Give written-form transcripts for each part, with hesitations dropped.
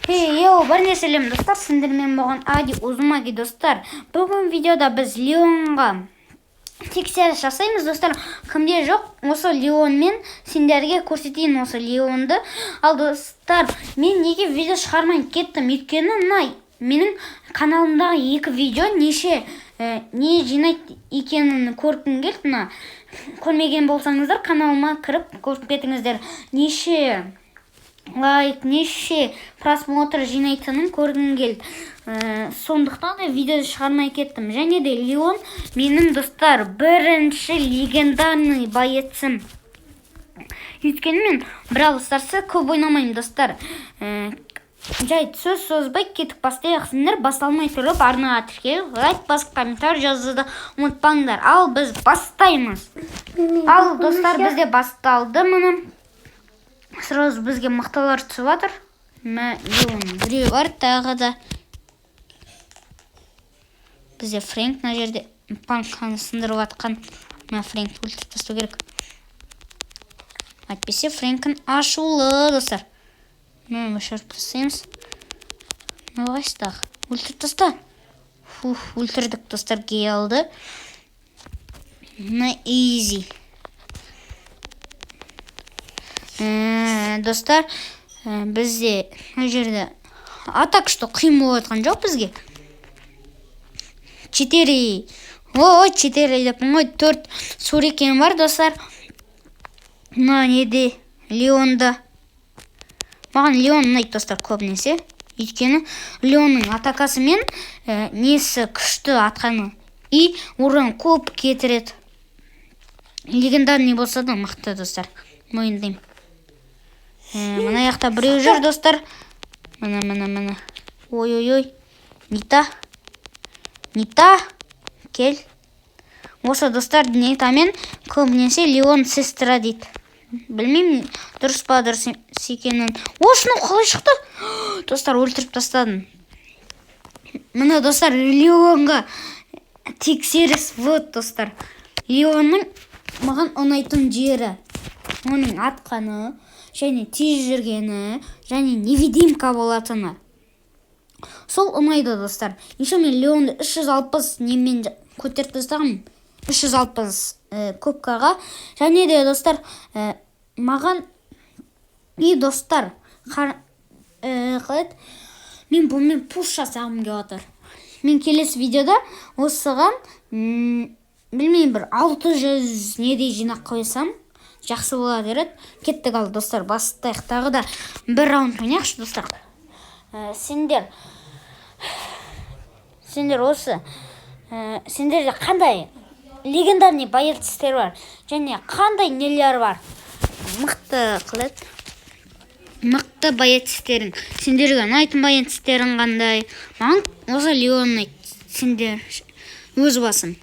Бірне сәлем достар, сендермен болған Ади Узумаги достар. Бүгін видеода біз Леонға тексеріс жасаймыз достар. Кімде жоқ, осы Леонмен сендерге көрсетейін осы Леонды. Ал достар, мен неге видео шығармайын кеттім? Өйткені менің каналымдағы екі видео не жинайды екенін көргім келді. Көрмеген болсаңыздар, каналыма кіріп көріп кетіңіздер. Неше лайк, неше просмотр жинайтынын көргім келді. Сондықтан да видео шығармай кеттім. Және де Леон менің достар бірінші легендарный боецім. Өйткені мен Brawl Stars'ы көп ойнамаймын достар. Жай сөз созбай кетіп бастайықсыңдар. Басталмай тұрып арнаға тіркеліп, лайк басып, комментарий жазуды ұмытпаңдар. Ал біз бастаймыз. Ал достар, бізде басталды мұны. Сразу бізге мақталар түсіп жатыр. Леон біреу бар тағы да. Бізде Фрэнк на жерде панканы сындырып атқан. Фрэнк өлтіріп тастау керек. Әйтпесе Фрэнкін ашулы достар. Өшіріп тастаймыз. Қайсыдағы? Өлтіріп таста. Өлтірдік достар, келді. Easy. Достар, бізде жерде атак что қиын болып жатқан жоқ бізге. 4 деп ғой, 4 сурекен бар достар. Неде Леонда. Маған Леон ұнайды достар көбінесе. Өйткені Леонның атакасы мен несі күшті атқаны. И урон көп кетіреді. Легендарный болса да мықты достар. Мойындаймын. Мына яқта біреу жүр достар. Мына. Ой. Нита. Кел. Осы достар Нитамен көбінесе Леон сестра дейді. Білмеймін, дұрыс па дұрыс екенін. Шынау қалай шықты? Достар, өлтіріп тастадым. Мына достар, Леонға тексеріс вот достар. Леонның маған ұнайтын жері. Оның атқаны, және тез жүргені, және невидимка болатыны. Сол ұнайды достар. Еще мен Леонды 360 немен көтеріп тастағым. 360 көпкаға. Және де достар, маған достар қалайды. Мен бұнымен пуш жасағым келіп отыр. Мен келесі видеода осыған білмеймін, бір 600 недей жинақ қойсам жақсы болады деді. Кеттік. Ал достар, бастайық. Тағы да бір раунд ойнайықшы достар. Сендер осы сендерде қандай легендарный боецтер бар, және қандай нелер бар? Мықты қылады. Мықты боецтерің. Сендерге ұнайтын боецтерің қандай? Маған осы Леон ұнайды. Сендер өз басым.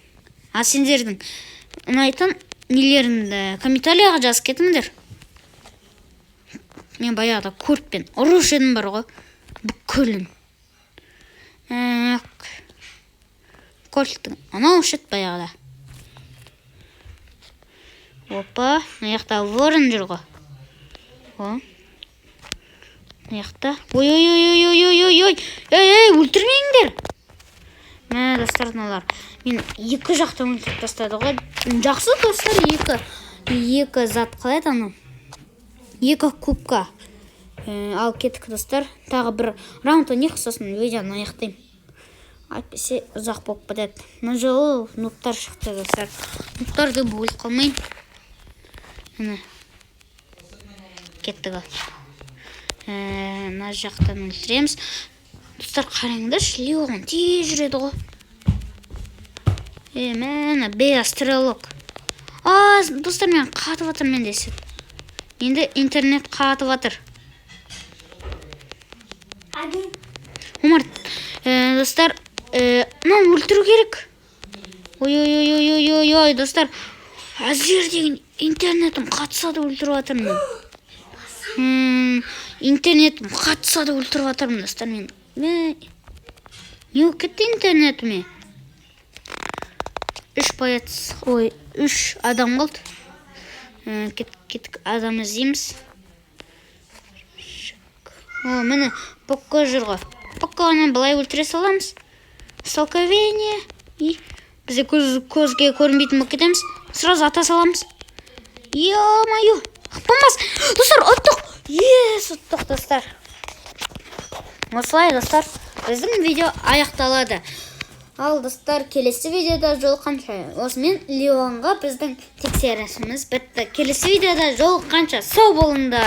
А сендердің ұнайтын нелеріңді комментарияға жазып кетіңдер. Мен баяғыда көріппен ұруш едім бар ғой. Бүкілін. Кольттың. Анау ұшет баяғыда. Опа. Маяқта ворын жүр ғой. Маяқта. Ой. Өлтірмеңдер. Достар, налар. Мен екі жақтан өлтіріп тастады ғой. Жақсы достар, екі зат қалайды аны. Екі кубка. Ал кеттік достар. Тағы бір раунд ойнайық, сосын видеоны аяқтаймын. Әйтпесе ұзақ болып кетеді. Мына жолы нуптар шықты достар. Нуптар деп өліп қалмайын. Мына кеттік. Мына жақтан өлтіреміз. Достар, қараңдаршы, Леон тез жүреді ғой. Мына бейаз стрелок. Достар, мен қатып атыр мен десет. Енді интернет қатып атыр. Омар, достар, өлтіру керек. Ой, достар, әзер деген интернетім қатысады өлтіру атырмын. Интернетім қатысады өлтіру атырмын достар мен. Не ол кетті интернетіме? 3 адам қалды. Кеттік, адам іздейміз. Міне Покко жүр ғой. Покконы былай өлтіре саламыз. Столкновение. И бізде көзге көрінбейтін болып кетеміз. Сразу ата саламыз. Ё-моё. Болмас. Достар, ұттық. Ұттық, достар. Осылай, достар, біздің видео аяқталады. Ал, достар, келесі видеода жолыққанша. Осымен Леонға біздің тексерісіміз бітті. Келесі видеода жолыққанша сау болыңдар.